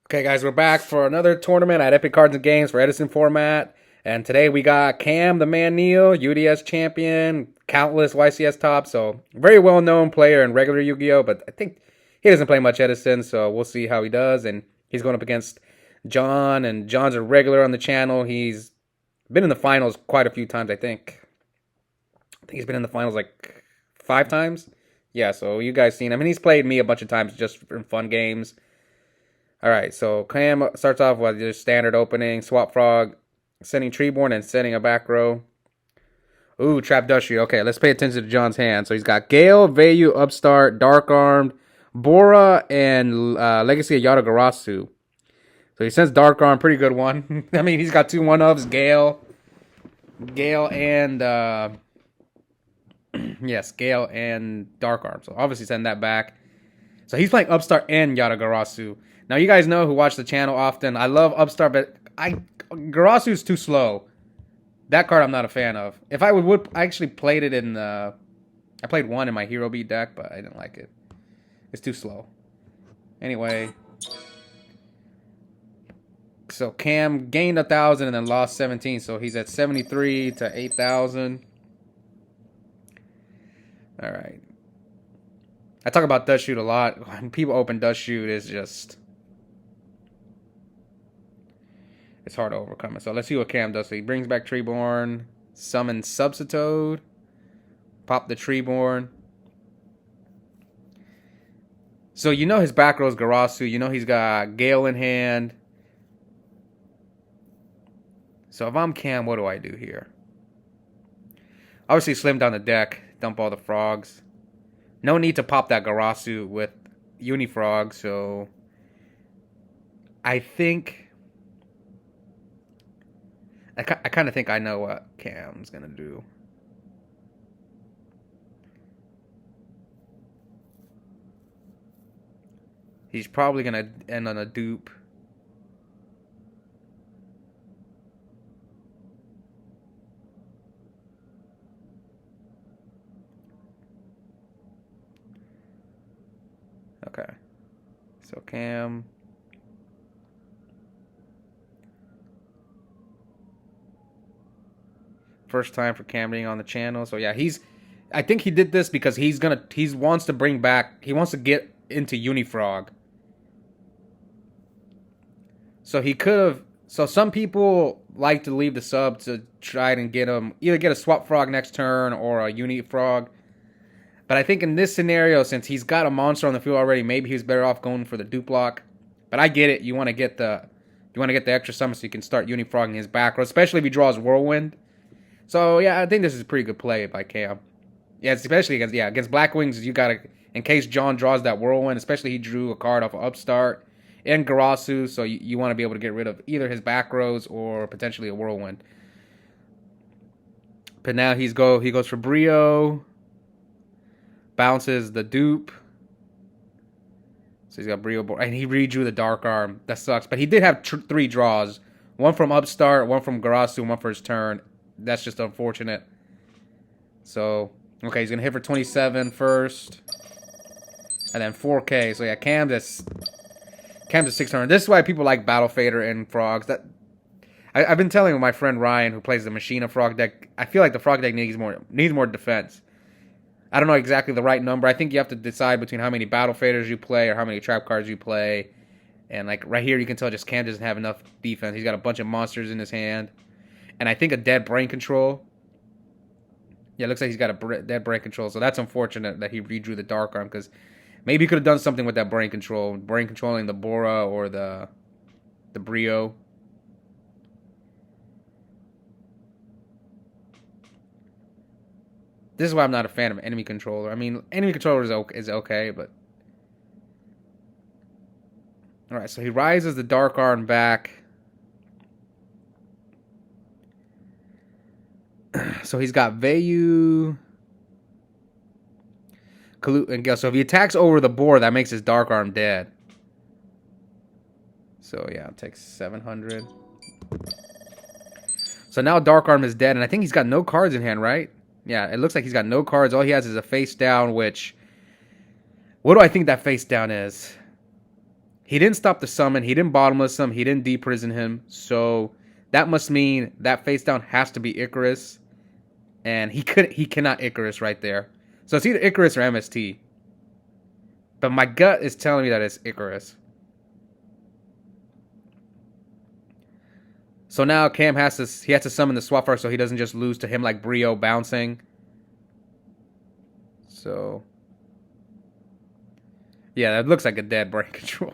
Okay, guys, we're back for another tournament at Epic Cards and Games for Edison format. And today we got Cam, the man Neal, UDS champion, countless YCS tops. So, very well known player in regular Yu Gi Oh! But I think he doesn't play much Edison, so we'll see how he does. And he's going up against John, and John's a regular on the channel. He's been in the finals quite a few times, I think. I think he's been in the finals like 5 times. Yeah, so you guys seen him. I mean, he's played me a bunch of times just in fun games. All right, so Cam starts off with your standard opening, Swap Frog, sending Treeborn, and sending a back row. Ooh, Trap Dushy. Okay, let's pay attention to John's hand. So he's got Gale, Vayu, Upstart, Dark Armed, Bora, and Legacy of Yatagarasu. So he sends Dark Arm, pretty good one. I mean, he's got 2 1-ofs, Gale, and yes, Gale and Dark Arm. So obviously send that back. So he's playing Upstart and Yatagarasu. Now, you guys know who watch the channel often. I love Upstart, but Garasu's too slow. That card I'm not a fan of. If I I actually played it in I played one in my Hero Beat deck, but I didn't like it. It's too slow. Anyway. So Cam gained 1,000 and then lost 17. So he's at 73 to 8,000. All right. I talk about Dust Shoot a lot. When people open Dust Shoot, it's just... it's hard to overcome it. So let's see what Cam does. So he brings back Treeborn, summons Substitute, pop the Treeborn. So you know his back row is Garasu. You know he's got Gale in hand. So if I'm Cam, what do I do here? Obviously slim down the deck, dump all the frogs. No need to pop that Garasu with Unifrog, so I think... I kind of think I know what Cam's going to do. He's probably going to end on a dupe. Okay. So Cam... first time for Cam being on the channel. So yeah, I think he did this because he wants to bring back, he wants to get into Unifrog. So he could have, so some people like to leave the sub to try and get him, either get a Swap Frog next turn or a Unifrog. But I think in this scenario, since he's got a monster on the field already, maybe he's better off going for the dupe block. But I get it. You want to get the extra summon so you can start Unifrogging his back row, especially if he draws Whirlwind. So, yeah, I think this is a pretty good play by Cam. Yeah, especially against Blackwings, you got to, in case John draws that Whirlwind, especially he drew a card off of Upstart and Garasu, so you want to be able to get rid of either his back rows or potentially a Whirlwind. But now he goes for Brio, bounces the dupe. So he's got Brio, and he redrew the Dark Arm. That sucks. But he did have 3 draws. One from Upstart, one from Garasu, and one for his turn. That's just unfortunate. So, okay, he's going to hit for 27 first. And then 4K. So, yeah, Cam's at 600. This is why people like Battle Fader and Frogs. I've been telling my friend Ryan, who plays the Machina Frog deck, I feel like the Frog deck needs more defense. I don't know exactly the right number. I think you have to decide between how many Battle Faders you play or how many Trap cards you play. And, like, right here you can tell just Cam doesn't have enough defense. He's got a bunch of monsters in his hand. And I think a dead brain control. Yeah, it looks like he's got a dead brain control. So that's unfortunate that he redrew the Dark Arm. Because maybe he could have done something with that brain control. Brain controlling the Bora or the Brio. This is why I'm not a fan of enemy controller. I mean, enemy controller is okay, but... Alright, so he rises the Dark Arm back. So he's got Vayu, Kalut, and Gale. So if he attacks over the board, that makes his Dark Arm dead. So yeah, it takes 700. So now Dark Arm is dead, and I think he's got no cards in hand, right? Yeah, it looks like he's got no cards. All he has is a face down, which... what do I think that face down is? He didn't stop the summon. He didn't bottomless him. He didn't deprison him. So that must mean that face down has to be Icarus. And he cannot Icarus right there. So it's either Icarus or MST. But my gut is telling me that it's Icarus. So now Cam has to summon the swap first so he doesn't just lose to him like Brio bouncing. So yeah, that looks like a dead brain control.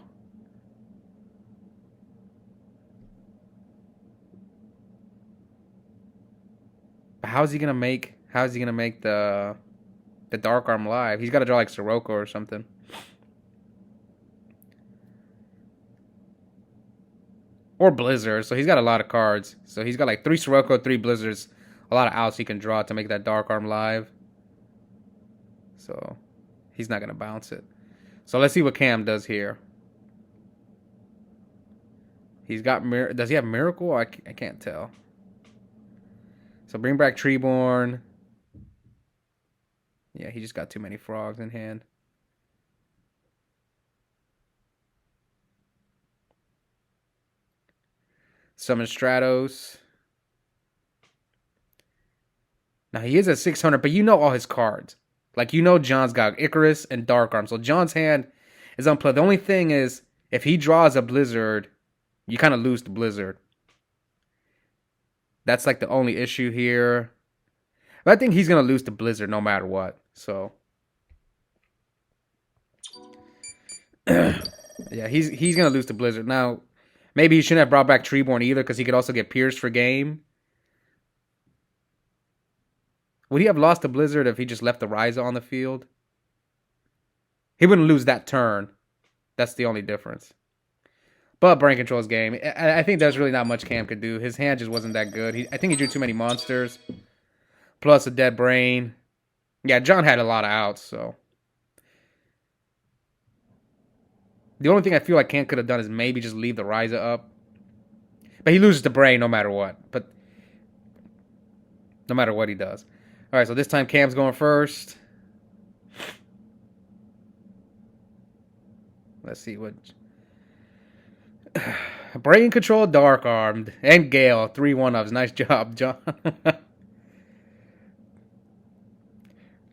But how's he gonna make the Dark Arm live? He's gotta draw like Sirocco or something. Or Blizzard. So he's got a lot of cards. So he's got like 3 Sirocco, 3 Blizzards, a lot of outs he can draw to make that Dark Arm live. So he's not gonna bounce it. So let's see what Cam does here. He's got does he have Miracle? I can't tell. So bring back Treeborn. Yeah, he just got too many frogs in hand. Summon Stratos. Now he is at 600, but you know all his cards. Like, you know John's got Icarus and Dark Arm. So John's hand is unplugged. The only thing is, if he draws a Blizzard, you kind of lose the Blizzard. That's like the only issue here. But I think he's going to lose the Blizzard no matter what. So, yeah, he's going to lose the Blizzard. Now, maybe he shouldn't have brought back Treeborn either because he could also get pierced for game. Would he have lost the Blizzard if he just left the Ryza on the field? He wouldn't lose that turn. That's the only difference. But brain controls game. I think there's really not much Cam could do. His hand just wasn't that good. I think he drew too many monsters. Plus a dead brain. Yeah, John had a lot of outs, so. The only thing I feel like Cam could have done is maybe just leave the Ryza up. But he loses the brain no matter what. But no matter what he does. All right, so this time Cam's going first. Let's see what... Brain Control, Dark Armed, and Gale. 3 1-ups. Nice job, John.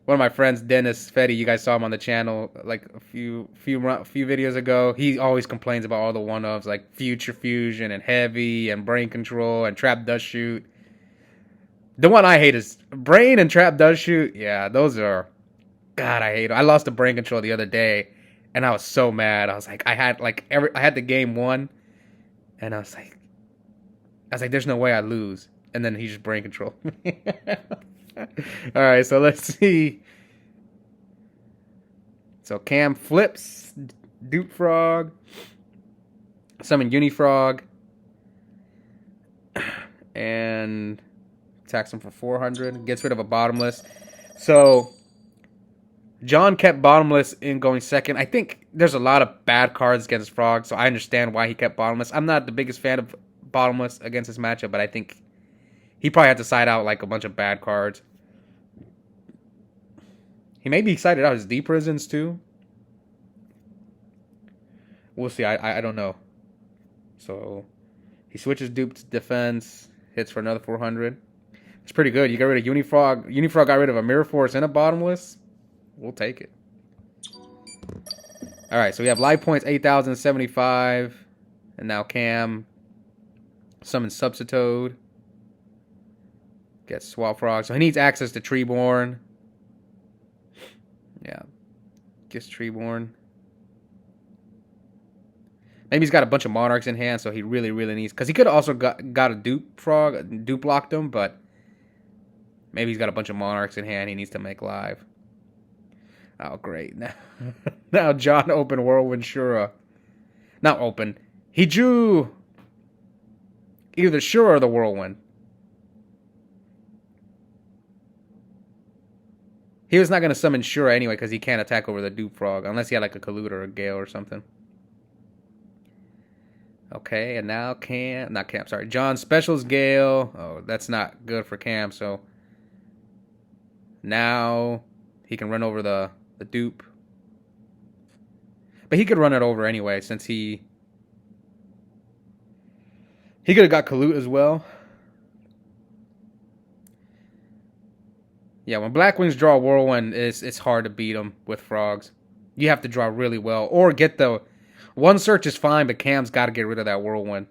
One of my friends, Dennis Fetty, you guys saw him on the channel like a few videos ago. He always complains about all the 1-ups like Future Fusion and Heavy and Brain Control and Trap Does Shoot. The one I hate is Brain and Trap Does Shoot. Yeah, those are... God, I hate them. I lost the Brain Control the other day, and I was so mad. I was like, I had the game won, and I was like, there's no way I lose. And then he just Brain Control. All right, so let's see. So Cam flips Dupe Frog, summon Unifrog, and attacks him for 400. Gets rid of a bottomless. So John kept bottomless in going second. I think there's a lot of bad cards against Frog, so I understand why he kept bottomless. I'm not the biggest fan of bottomless against this matchup, but I think he probably had to side out like a bunch of bad cards. He may be sided out his deep prisons too. We'll see. I don't know. So he switches dupe to defense, hits for another 400. It's pretty good. You got rid of Unifrog. Unifrog got rid of a Mirror Force and a bottomless. We'll take it. All right, so we have life points 8,075, and now Cam summons Subsitoad. Gets Swap Frog, so he needs access to Treeborn. Yeah, gets Treeborn. Maybe he's got a bunch of Monarchs in hand, so he really needs... Because he could have also got a Dupe Frog, Dupe locked him, but maybe he's got a bunch of Monarchs in hand he needs to make live. Oh, great. Now John opened Whirlwind Shura. Not open. He drew either Shura or the Whirlwind. He was not going to summon Shura anyway because he can't attack over the Dupe Frog unless he had like a Kaluta or a Gale or something. Okay, and now John specials Gale. Oh, that's not good for Cam, so now he can run over the Dupe. But he could run it over anyway, since he could have got Kalut as well. Yeah, when Blackwings draw Whirlwind, it's hard to beat them with Frogs. You have to draw really well. Or get the... One search is fine, but Cam's got to get rid of that Whirlwind.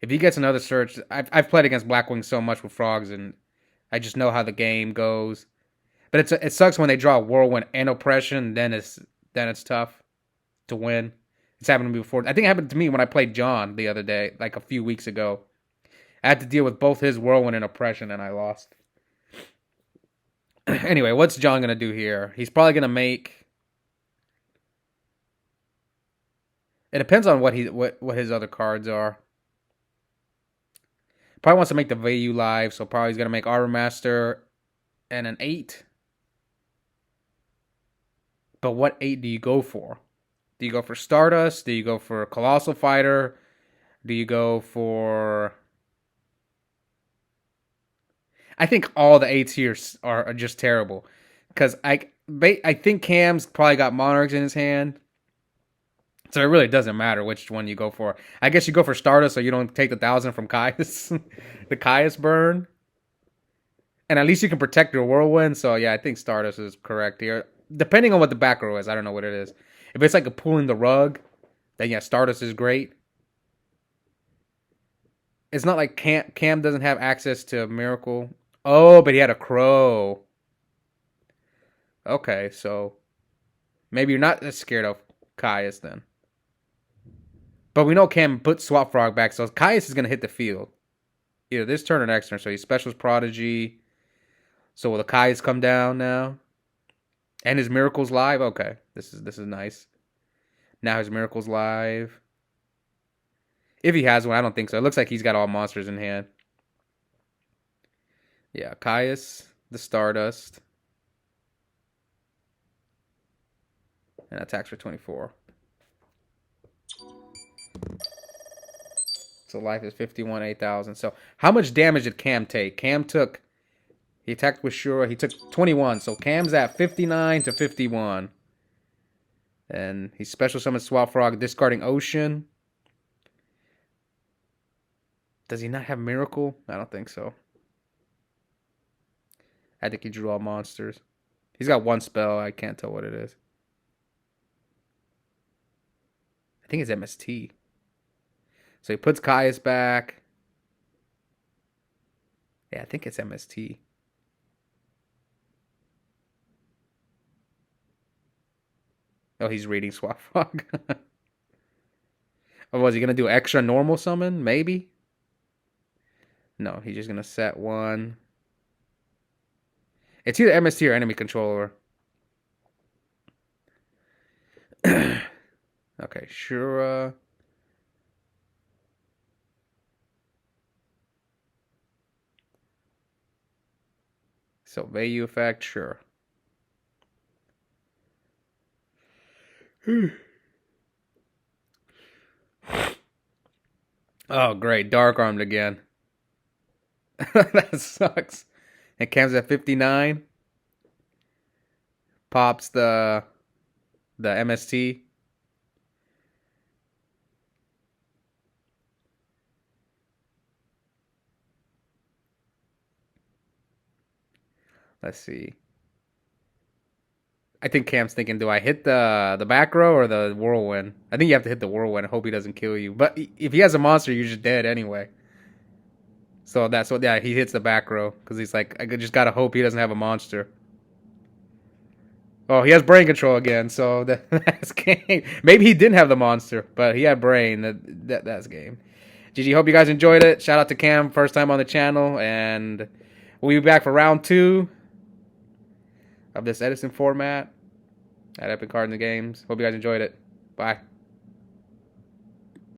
If he gets another search... I've played against Blackwings so much with Frogs, and I just know how the game goes. But it sucks when they draw Whirlwind and Oppression, then it's tough to win. It's happened to me before. I think it happened to me when I played John the other day, like a few weeks ago. I had to deal with both his Whirlwind and Oppression, and I lost. Anyway, what's John going to do here? He's probably going to make... It depends on what his other cards are. Probably wants to make the Vayu live, so probably he's going to make Arbor Master and an 8. But what 8 do you go for? Do you go for Stardust? Do you go for Colossal Fighter? Do you go for... I think all the 8s here are just terrible. Because I think Cam's probably got Monarchs in his hand. So it really doesn't matter which one you go for. I guess you go for Stardust so you don't take the 1,000 from Caius. The Caius burn. And at least you can protect your Whirlwind. So yeah, I think Stardust is correct here. Depending on what the back row is. I don't know what it is. If it's like a pulling the rug, then yeah, Stardust is great. It's not like Cam doesn't have access to Miracle. Oh, but he had a Crow. Okay, so maybe you're not as scared of Caius then. But we know Cam put Swap Frog back, so Caius is going to hit the field. Either this turn or next turn. So he specials Prodigy. So will the Caius come down now? And his Miracle's live? Okay, this is nice. Now his Miracle's live. If he has one, I don't think so. It looks like he's got all monsters in hand. Yeah, Caius, the Stardust. And attacks for 24. So life is 51, 8,000. So how much damage did Cam take? He attacked with Shura. He took 21. So Cam's at 59 to 51. And he special summons Swap Frog, discarding Ocean. Does he not have Miracle? I don't think so. I think he drew all monsters. He's got one spell. I can't tell what it is. I think it's MST. So he puts Caius back. Yeah, I think it's MST. Oh, he's reading Swap Frog. Oh, was he going to do extra normal summon? Maybe? No, he's just going to set one. It's either MST or enemy controller. Okay, Shura. So, Vayu effect, sure. Oh, great. Dark Armed again. That sucks. And Cam's at 59. Pops the MST. Let's see. I think Cam's thinking, do I hit the back row or the Whirlwind? I think you have to hit the Whirlwind and hope he doesn't kill you. But if he has a monster, you're just dead anyway. So that's what, yeah, he hits the back row. Because he's like, I just gotta hope he doesn't have a monster. Oh, he has brain control again, so that's game. Maybe he didn't have the monster, but he had brain. That's game. GG, hope you guys enjoyed it. Shout out to Cam, first time on the channel. And we'll be back for round 2 of this Edison format at Epik Cards and Games. Hope you guys enjoyed it. Bye.